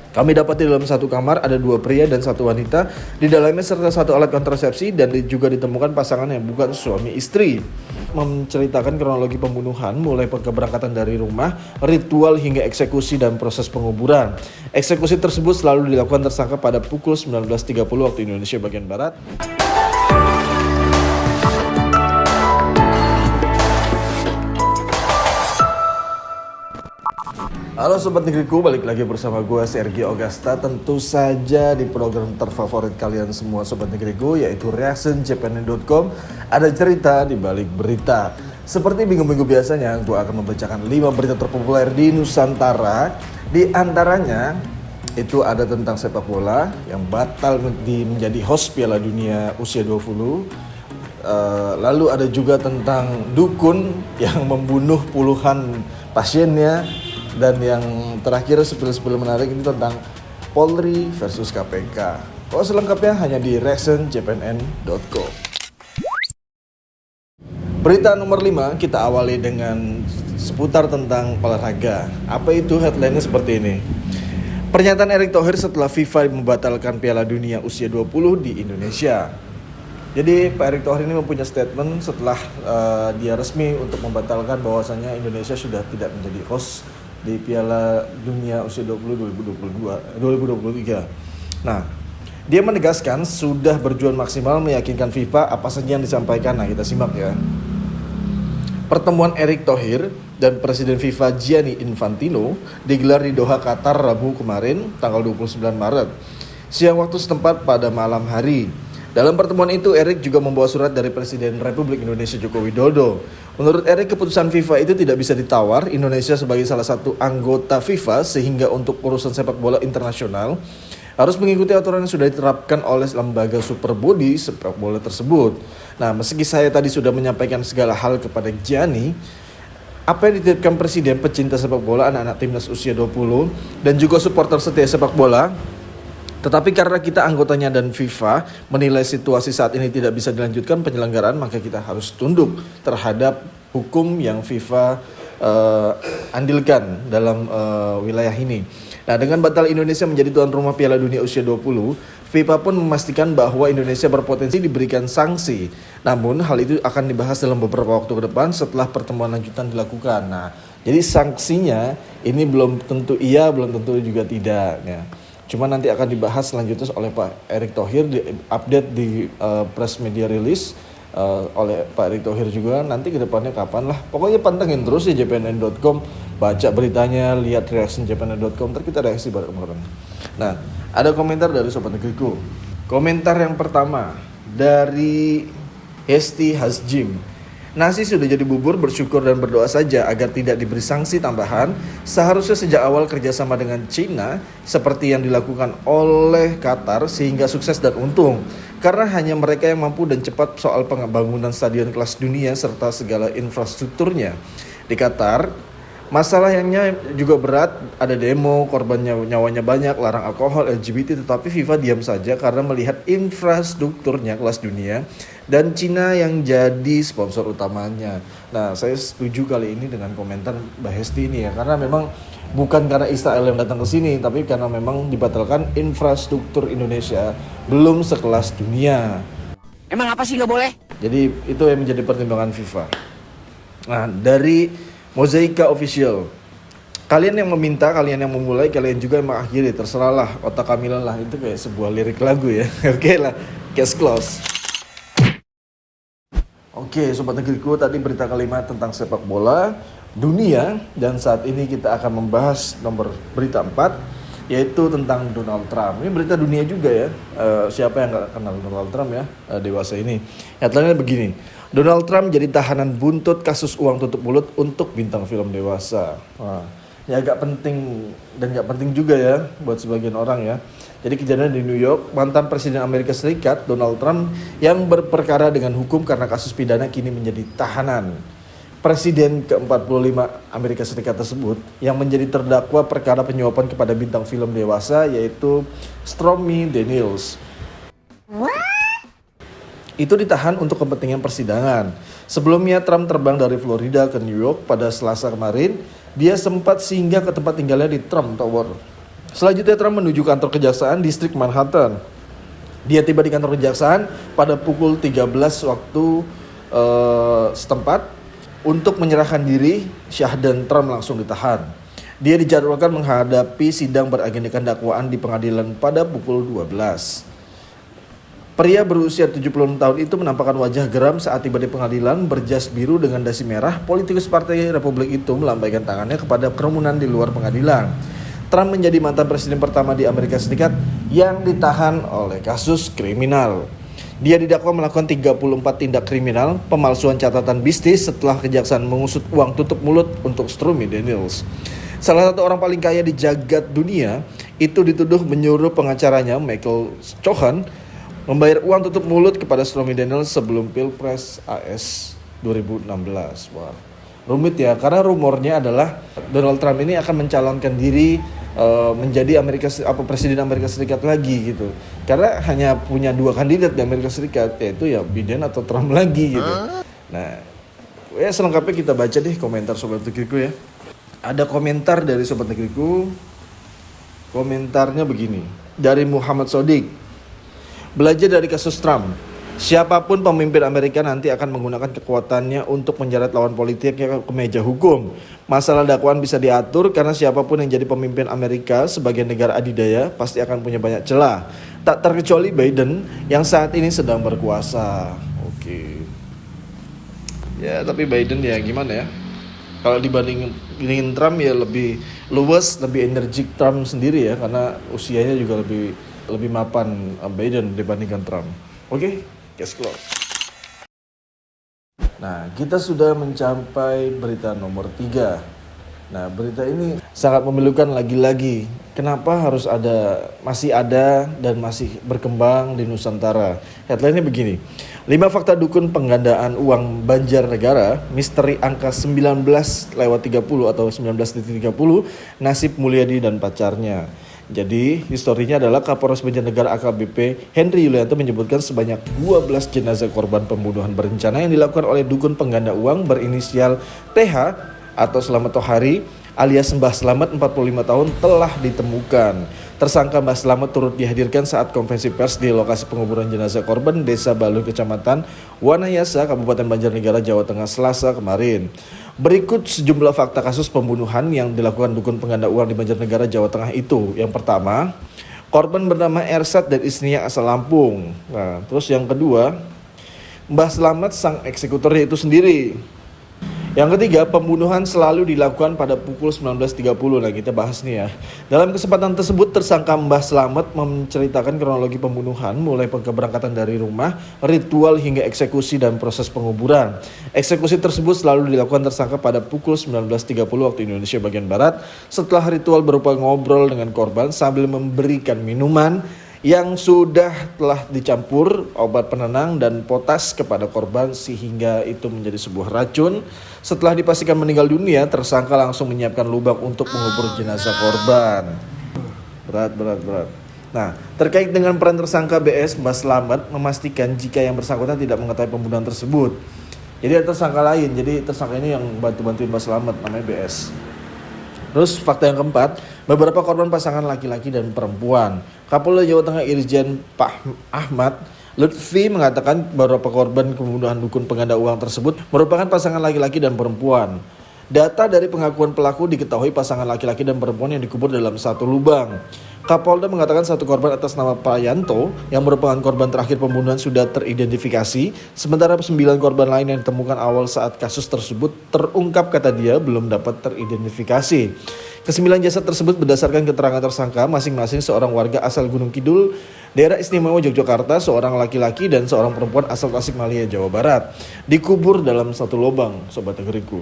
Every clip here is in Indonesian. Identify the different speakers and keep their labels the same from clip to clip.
Speaker 1: Kami dapati dalam satu kamar ada 2 pria dan 1 wanita di dalamnya serta 1 alat kontrasepsi dan juga ditemukan pasangan yang bukan suami istri. Menceritakan kronologi pembunuhan mulai keberangkatan dari rumah, ritual hingga eksekusi dan proses penguburan. Eksekusi tersebut selalu dilakukan tersangka pada pukul 19.30 waktu Indonesia bagian Barat. Halo Sobat Negeriku, balik lagi bersama gue Sergio Ogasta. Tentu saja di program terfavorit kalian semua Sobat Negeriku, yaitu reactionjpn.com. Ada cerita di balik berita. Seperti minggu-minggu biasanya, gue akan membacakan 5 berita terpopuler di Nusantara. Di antaranya itu ada tentang sepak bola yang batal menjadi host Piala Dunia usia 20. Lalu ada juga tentang dukun yang membunuh puluhan pasiennya. Dan yang terakhir spill menarik ini tentang Polri versus KPK. Kalau selengkapnya hanya di reactionjpn.com. Berita nomor 5 kita awali dengan seputar tentang olahraga. Apa itu headline-nya seperti ini. Pernyataan Erick Thohir setelah FIFA membatalkan Piala Dunia usia 20 di Indonesia. Jadi Pak Erick Thohir ini mempunyai statement setelah dia resmi untuk membatalkan bahwasannya Indonesia sudah tidak menjadi host di Piala Dunia usia 20 2023. Nah, dia menegaskan sudah berjuang maksimal meyakinkan FIFA apa saja yang disampaikan. Nah, kita simak ya. Pertemuan Erick Thohir dan Presiden FIFA Gianni Infantino digelar di Doha, Qatar Rabu kemarin, tanggal 29 Maret. Siang waktu setempat pada malam hari. Dalam pertemuan itu, Erick juga membawa surat dari Presiden Republik Indonesia Joko Widodo. Menurut Erick, keputusan FIFA itu tidak bisa ditawar. Indonesia sebagai salah satu anggota FIFA sehingga untuk urusan sepak bola internasional harus mengikuti aturan yang sudah diterapkan oleh lembaga super body sepak bola tersebut. Nah, meski saya tadi sudah menyampaikan segala hal kepada Gianni, apa yang dititipkan Presiden pecinta sepak bola, anak-anak timnas usia 20 dan juga supporter setia sepak bola. Tetapi karena kita anggotanya dan FIFA menilai situasi saat ini tidak bisa dilanjutkan penyelenggaraan, maka kita harus tunduk terhadap hukum yang FIFA andilkan dalam wilayah ini. Nah, dengan batal Indonesia menjadi tuan rumah Piala Dunia usia 20, FIFA pun memastikan bahwa Indonesia berpotensi diberikan sanksi. Namun hal itu akan dibahas dalam beberapa waktu ke depan setelah pertemuan lanjutan dilakukan. Nah, jadi sanksinya ini belum tentu iya, belum tentu juga tidak ya. Cuma nanti akan dibahas selanjutnya oleh Pak Erick Thohir, update di press media release oleh Pak Erick Thohir juga. Nanti kedepannya kapan lah. Pokoknya pantengin terus ya jpn.com, baca beritanya, lihat reactionjpn.com, ntar kita reaksi bareng-bareng. Nah, ada komentar dari Sobat Negeriku. Komentar yang pertama dari Hesti Hasjim. Nasi sudah jadi bubur, bersyukur dan berdoa saja agar tidak diberi sanksi tambahan. Seharusnya sejak awal kerjasama dengan China seperti yang dilakukan oleh Qatar sehingga sukses dan untung. Karena hanya mereka yang mampu dan cepat soal pembangunan stadion kelas dunia serta segala infrastrukturnya. Di Qatar, masalahnya juga berat, ada demo, korbannya nyawanya banyak, larang alkohol, LGBT, tetapi FIFA diam saja karena melihat infrastrukturnya kelas dunia dan Cina yang jadi sponsor utamanya. Nah, saya setuju kali ini dengan komentar Mbak Hesti ini ya, karena memang bukan karena Israel yang datang ke sini, tapi karena memang dibatalkan infrastruktur Indonesia belum sekelas dunia.
Speaker 2: Emang apa sih nggak boleh?
Speaker 1: Jadi itu yang menjadi pertimbangan FIFA. Nah, dari Mozaika Official, kalian yang meminta, kalian yang memulai, kalian juga yang mengakhiri, terserahlah, otak kamilan lah. Itu kayak sebuah lirik lagu ya. Oke lah, case close. Oke, Sobat Negeriku, tadi berita kelima tentang sepak bola dunia. Dan saat ini kita akan membahas nomor berita 4, yaitu tentang Donald Trump. Ini berita dunia juga ya. Siapa yang gak kenal Donald Trump ya, dewasa ini. Headline-nya begini. Donald Trump jadi tahanan buntut kasus uang tutup mulut untuk bintang film dewasa. Wah, ya agak penting dan gak penting juga ya buat sebagian orang ya. Jadi kejadian di New York, mantan Presiden Amerika Serikat Donald Trump yang berperkara dengan hukum karena kasus pidana kini menjadi tahanan. Presiden ke-45 Amerika Serikat tersebut yang menjadi terdakwa perkara penyuapan kepada bintang film dewasa yaitu Stormy Daniels. Itu ditahan untuk kepentingan persidangan. Sebelumnya Trump terbang dari Florida ke New York pada Selasa kemarin. Dia sempat singgah ke tempat tinggalnya di Trump Tower. Selanjutnya Trump menuju kantor kejaksaan distrik Manhattan. Dia tiba di kantor kejaksaan pada pukul 13 waktu setempat untuk menyerahkan diri. Shah dan Trump langsung ditahan. Dia dijadwalkan menghadapi sidang beragendakan dakwaan di pengadilan pada pukul 12. Pria berusia 76 tahun itu menampakkan wajah geram saat tiba di pengadilan berjas biru dengan dasi merah. Politikus Partai Republik itu melambaikan tangannya kepada kerumunan di luar pengadilan. Trump menjadi mantan presiden pertama di Amerika Serikat yang ditahan oleh kasus kriminal. Dia didakwa melakukan 34 tindak kriminal, pemalsuan catatan bisnis setelah kejaksaan mengusut uang tutup mulut untuk Stormy Daniels. Salah satu orang paling kaya di jagat dunia itu dituduh menyuruh pengacaranya Michael Cohen membayar uang tutup mulut kepada Stormy Daniels sebelum Pilpres AS 2016. Wah, rumit ya, karena rumornya adalah Donald Trump ini akan mencalonkan diri menjadi presiden Amerika Serikat lagi gitu. Karena hanya punya 2 kandidat di Amerika Serikat, yaitu ya Biden atau Trump lagi gitu. Nah, ya selengkapnya kita baca deh komentar Sobat Negeriku ya. Ada komentar dari Sobat Negeriku. Komentarnya begini, dari Muhammad Sodik. Belajar dari kasus Trump, siapapun pemimpin Amerika nanti akan menggunakan kekuatannya untuk menjerat lawan politiknya ke meja hukum. Masalah dakwaan bisa diatur karena siapapun yang jadi pemimpin Amerika sebagai negara adidaya pasti akan punya banyak celah. Tak terkecuali Biden yang saat ini sedang berkuasa. Oke. Ya tapi Biden ya gimana ya? Kalau dibandingin Trump ya lebih luwes, lebih energik Trump sendiri ya, karena usianya juga lebih mapan Biden dibandingkan Trump. Oke, case close. Nah, kita sudah mencapai berita nomor 3. Nah, berita ini sangat memilukan lagi-lagi. Kenapa masih ada dan masih berkembang di Nusantara? Headline-nya begini. 5 fakta dukun penggandaan uang Banjarnegara, misteri angka 19/30 atau 19.30, nasib Mulyadi dan pacarnya. Jadi, historinya adalah Kapolres Banjarnegara AKBP Henry Yulianto menyebutkan sebanyak 12 jenazah korban pembunuhan berencana yang dilakukan oleh dukun pengganda uang berinisial TH atau Slamet Tohari alias Mbah Slamet 45 tahun telah ditemukan. Tersangka Mbah Slamet turut dihadirkan saat konferensi pers di lokasi penguburan jenazah korban Desa Baluh, Kecamatan Wanayasa, Kabupaten Banjarnegara, Jawa Tengah, Selasa kemarin. Berikut sejumlah fakta kasus pembunuhan yang dilakukan dukun pengganda uang di Banjarnegara, Jawa Tengah itu. Yang pertama, korban bernama Ersat dan istrinya asal Lampung. Nah, terus yang kedua, Mbah Slamet sang eksekutornya itu sendiri. Yang ketiga, pembunuhan selalu dilakukan pada pukul 19.30. Nah, kita bahas nih ya. Dalam kesempatan tersebut, tersangka Mbah Slamet menceritakan kronologi pembunuhan mulai keberangkatan dari rumah, ritual hingga eksekusi dan proses penguburan. Eksekusi tersebut selalu dilakukan tersangka pada pukul 19.30 waktu Indonesia bagian Barat setelah ritual berupa ngobrol dengan korban sambil memberikan minuman yang telah dicampur obat penenang dan potas kepada korban sehingga itu menjadi sebuah racun. Setelah dipastikan meninggal dunia, tersangka langsung menyiapkan lubang untuk mengubur jenazah korban. Berat. Nah, terkait dengan peran tersangka BS, Mbah Slamet memastikan jika yang bersangkutan tidak mengetahui pembunuhan tersebut. Jadi ada tersangka lain, jadi tersangka ini yang bantuin Mbah Slamet, namanya BS. Terus fakta yang keempat, beberapa korban pasangan laki-laki dan perempuan. Kapolda Jawa Tengah Irjen Pak Ahmad Lutfi mengatakan beberapa korban pembunuhan dukun pengganda uang tersebut merupakan pasangan laki-laki dan perempuan. Data dari pengakuan pelaku diketahui pasangan laki-laki dan perempuan yang dikubur dalam satu lubang. Kapolda mengatakan satu korban atas nama Pak Yanto yang merupakan korban terakhir pembunuhan sudah teridentifikasi, sementara 9 korban lain yang ditemukan awal saat kasus tersebut terungkap kata dia belum dapat teridentifikasi. Kesembilan jasad tersebut berdasarkan keterangan tersangka masing-masing seorang warga asal Gunung Kidul, daerah istimewa Yogyakarta, seorang laki-laki dan seorang perempuan asal Tasikmalaya, Jawa Barat, dikubur dalam satu lubang, Sobat Negeriku.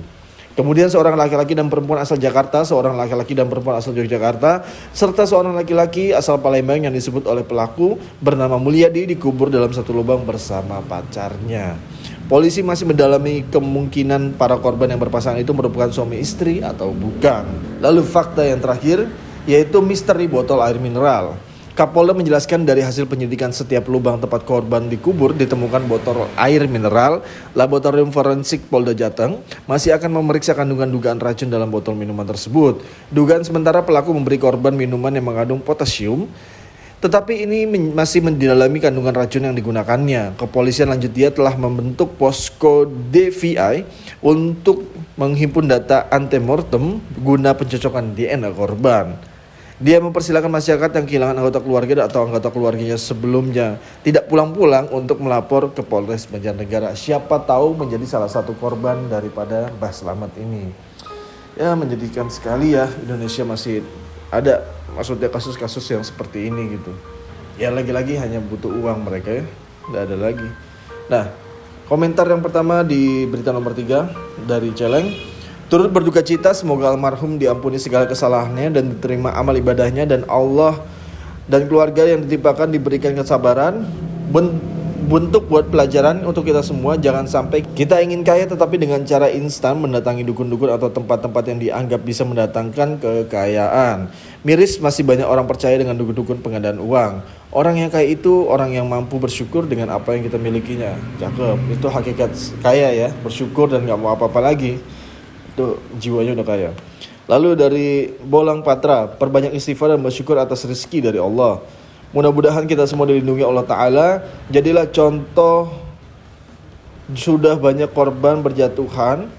Speaker 1: Kemudian seorang laki-laki dan perempuan asal Jakarta, seorang laki-laki dan perempuan asal Yogyakarta, serta seorang laki-laki asal Palembang yang disebut oleh pelaku bernama Mulyadi dikubur dalam satu lubang bersama pacarnya. Polisi masih mendalami kemungkinan para korban yang berpasangan itu merupakan suami istri atau bukan. Lalu fakta yang terakhir yaitu misteri botol air mineral. Kapolda menjelaskan dari hasil penyelidikan setiap lubang tempat korban dikubur ditemukan botol air mineral. Laboratorium Forensik Polda Jateng masih akan memeriksa kandungan dugaan racun dalam botol minuman tersebut. Dugaan sementara pelaku memberi korban minuman yang mengandung potasium, tetapi ini masih mendalami kandungan racun yang digunakannya. Kepolisian lanjut dia telah membentuk posko DVI untuk menghimpun data antemortem guna pencocokan DNA korban. Dia mempersilahkan masyarakat yang kehilangan anggota keluarga atau anggota keluarganya sebelumnya tidak pulang-pulang untuk melapor ke Polres Banjarnegara. Siapa tahu menjadi salah satu korban daripada Mbah Slamet ini. Ya, menyedihkan sekali ya, Indonesia masih ada maksudnya kasus-kasus yang seperti ini gitu. Ya lagi-lagi hanya butuh uang mereka ya, nggak ada lagi. Nah, komentar yang pertama di berita nomor 3 dari Celeng. Turut berduka cita, semoga almarhum diampuni segala kesalahannya dan diterima amal ibadahnya, dan Allah dan keluarga yang ditimpakan diberikan kesabaran. Bentuk buat pelajaran untuk kita semua, jangan sampai kita ingin kaya tetapi dengan cara instan mendatangi dukun-dukun atau tempat-tempat yang dianggap bisa mendatangkan kekayaan. Miris masih banyak orang percaya dengan dukun-dukun penggandaan uang. Orang yang kaya itu orang yang mampu bersyukur dengan apa yang kita milikinya. Cakep, itu hakikat kaya ya, bersyukur dan gak mau apa-apa lagi. Itu jiwanya udah kaya. Lalu dari Bolang Patra, perbanyak istighfar dan bersyukur atas rezeki dari Allah. Mudah-mudahan kita semua dilindungi Allah Ta'ala. Jadilah contoh, sudah banyak korban berjatuhan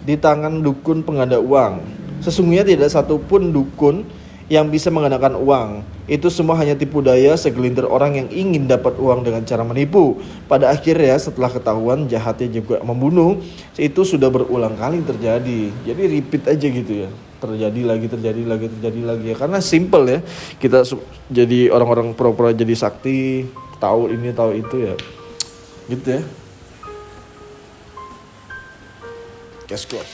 Speaker 1: di tangan dukun pengganda uang. Sesungguhnya tidak satupun dukun yang bisa menggunakan uang. Itu semua hanya tipu daya segelintir orang yang ingin dapat uang dengan cara menipu. Pada akhirnya setelah ketahuan jahatnya juga membunuh, itu sudah berulang kali terjadi. Jadi repeat aja gitu ya. Terjadi lagi ya. Karena simple ya. Kita jadi orang-orang pura-pura jadi sakti, tahu ini tahu itu ya. Gitu ya. Cash close.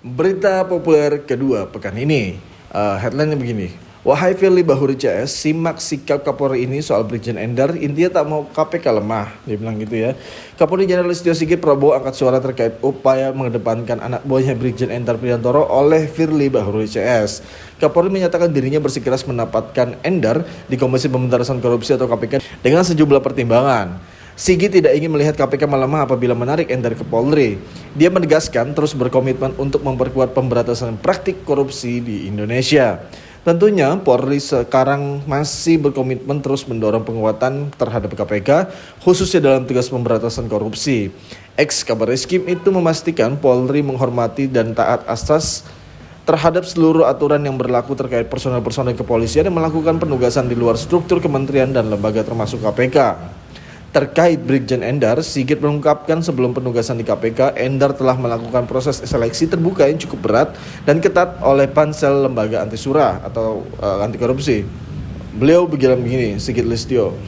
Speaker 1: Berita populer kedua pekan ini, headline-nya begini. Wahai Firly Bahuri CS, simak sikap Kapolri ini soal Brigjen Endar, intinya tak mau KPK lemah, dia bilang gitu ya. Kapolri Jenderal Listio Sigit Prabowo angkat suara terkait upaya mengedepankan anak buahnya Brigjen Endar Priantoro oleh Firly Bahuri CS. Kapolri menyatakan dirinya bersikeras menempatkan Endar di Komisi Pemberantasan Korupsi atau KPK dengan sejumlah pertimbangan. Sigit tidak ingin melihat KPK melemah apabila menarik Endar ke Polri. Dia menegaskan terus berkomitmen untuk memperkuat pemberantasan praktik korupsi di Indonesia. Tentunya Polri sekarang masih berkomitmen terus mendorong penguatan terhadap KPK, khususnya dalam tugas pemberantasan korupsi. Ex-Kabar Eskrim itu memastikan Polri menghormati dan taat asas terhadap seluruh aturan yang berlaku terkait personel-personel kepolisian yang melakukan penugasan di luar struktur kementerian dan lembaga termasuk KPK. Terkait Brigjen Endar, Sigit mengungkapkan sebelum penugasan di KPK, Endar telah melakukan proses seleksi terbuka yang cukup berat dan ketat oleh Pansel Lembaga Anti Surah atau anti korupsi. Beliau bilang begini, Sigit Listio.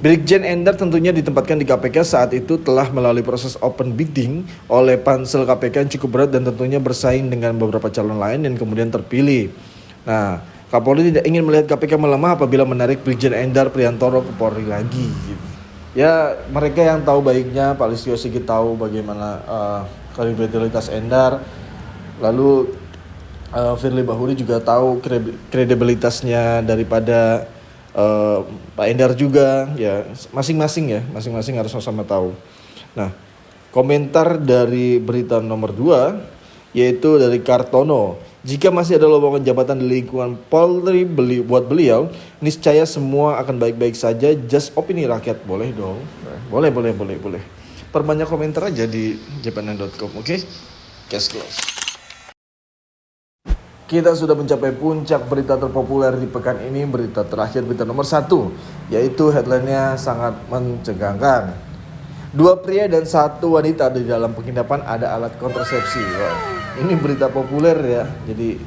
Speaker 1: Brigjen Endar tentunya ditempatkan di KPK saat itu telah melalui proses open bidding oleh Pansel KPK yang cukup berat dan tentunya bersaing dengan beberapa calon lain dan kemudian terpilih. Nah, Kapolri tidak ingin melihat KPK melemah apabila menarik Brigjen Endar Priantoro ke Polri lagi gitu. Ya, mereka yang tahu baiknya, Pak Listio Sigit tahu bagaimana kredibilitas Endar. Lalu Firly Bahuri juga tahu kredibilitasnya daripada Pak Endar juga. Ya, masing-masing harus sama-sama tahu. Nah, komentar dari berita nomor 2 yaitu dari Kartono. Jika masih ada lowongan jabatan di lingkungan Polri buat beliau, niscaya semua akan baik-baik saja. Just opini rakyat, boleh dong. Boleh. Perbanyak komentar aja di jepang.com, oke? Cash close. Kita sudah mencapai puncak berita terpopuler di pekan ini, berita terakhir, berita nomor 1, yaitu headline-nya sangat mencegangkan. 2 pria dan 1 wanita di dalam penginapan ada alat kontrasepsi. Wah, ini berita populer ya. Jadi,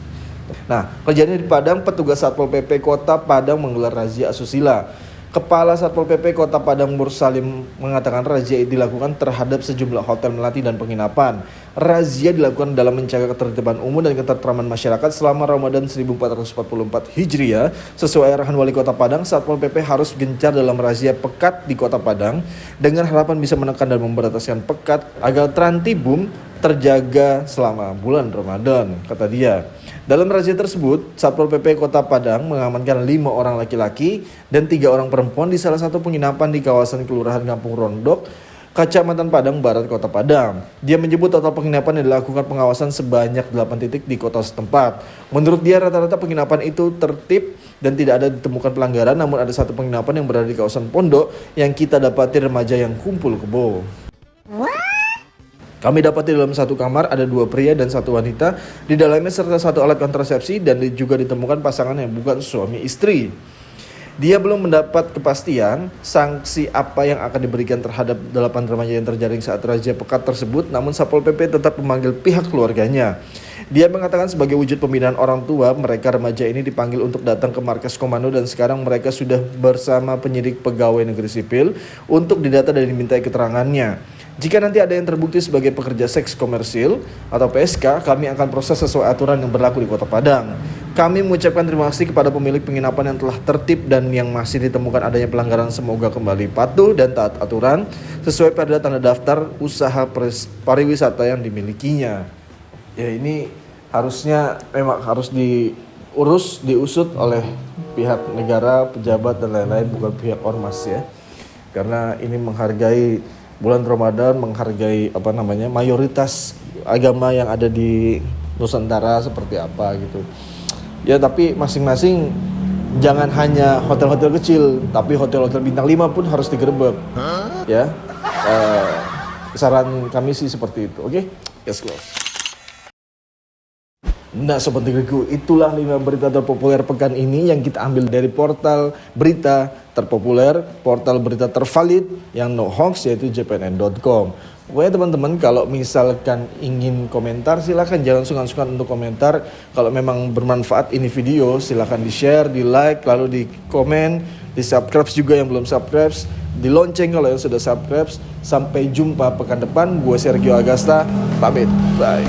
Speaker 1: kejadian di Padang, petugas Satpol PP Kota Padang menggelar razia asusila. Kepala Satpol PP Kota Padang Mursalim mengatakan razia dilakukan terhadap sejumlah hotel melati dan penginapan. Razia dilakukan dalam menjaga ketertiban umum dan ketentraman masyarakat selama Ramadan 1444 Hijriah. Sesuai arahan Wali Kota Padang, Satpol PP harus gencar dalam razia pekat di Kota Padang dengan harapan bisa menekan dan memberantaskan pekat agar Trantibum terjaga selama bulan Ramadan, kata dia. Dalam razia tersebut, Satpol PP Kota Padang mengamankan 5 orang laki-laki dan 3 orang perempuan di salah satu penginapan di kawasan Kelurahan Kampung Rondok, Kecamatan Padang Barat, Kota Padang. Dia menyebut total penginapan yang dilakukan pengawasan sebanyak 8 titik di kota setempat. Menurut dia rata-rata penginapan itu tertib dan tidak ada ditemukan pelanggaran, namun ada satu penginapan yang berada di kawasan Pondok yang kita dapati remaja yang kumpul kebo. Kami dapati dalam satu kamar ada 2 pria dan 1 wanita di dalamnya serta 1 alat kontrasepsi dan juga ditemukan pasangan yang bukan suami istri. Dia belum mendapat kepastian sanksi apa yang akan diberikan terhadap 8 remaja yang terjaring saat razia pekat tersebut, namun Satpol PP tetap memanggil pihak keluarganya. Dia mengatakan sebagai wujud pembinaan orang tua, mereka remaja ini dipanggil untuk datang ke markas komando dan sekarang mereka sudah bersama penyidik pegawai negeri sipil untuk didata dan dimintai keterangannya. Jika nanti ada yang terbukti sebagai pekerja seks komersil atau PSK, kami akan proses sesuai aturan yang berlaku di Kota Padang. Kami mengucapkan terima kasih kepada pemilik penginapan yang telah tertib dan yang masih ditemukan adanya pelanggaran, semoga kembali patuh dan taat aturan sesuai pada tanda daftar usaha pariwisata yang dimilikinya. Ya, ini harusnya memang harus diusut oleh pihak negara, pejabat dan lain-lain, bukan pihak ormas ya. Karena ini menghargai bulan Ramadan, menghargai mayoritas agama yang ada di Nusantara seperti apa gitu. Ya, tapi masing-masing jangan hanya hotel-hotel kecil, tapi hotel-hotel bintang 5 pun harus digerebek. Ya. Saran kami sih seperti itu. Oke? Yes, close. Nah, Sobat Negeriku, itulah 5 berita terpopuler pekan ini yang kita ambil dari portal berita terpopuler, portal berita tervalid yang no hoax, yaitu jpnn.com. Pokoknya teman-teman, kalau misalkan ingin komentar, silahkan jangan sungkan-sungkan untuk komentar. Kalau memang bermanfaat ini video, silahkan di-share, di-like, lalu di-komen, di-subscribe juga yang belum subscribe, di lonceng kalau yang sudah subscribe. Sampai jumpa pekan depan, gue Sergio Agasta, pamit, bye.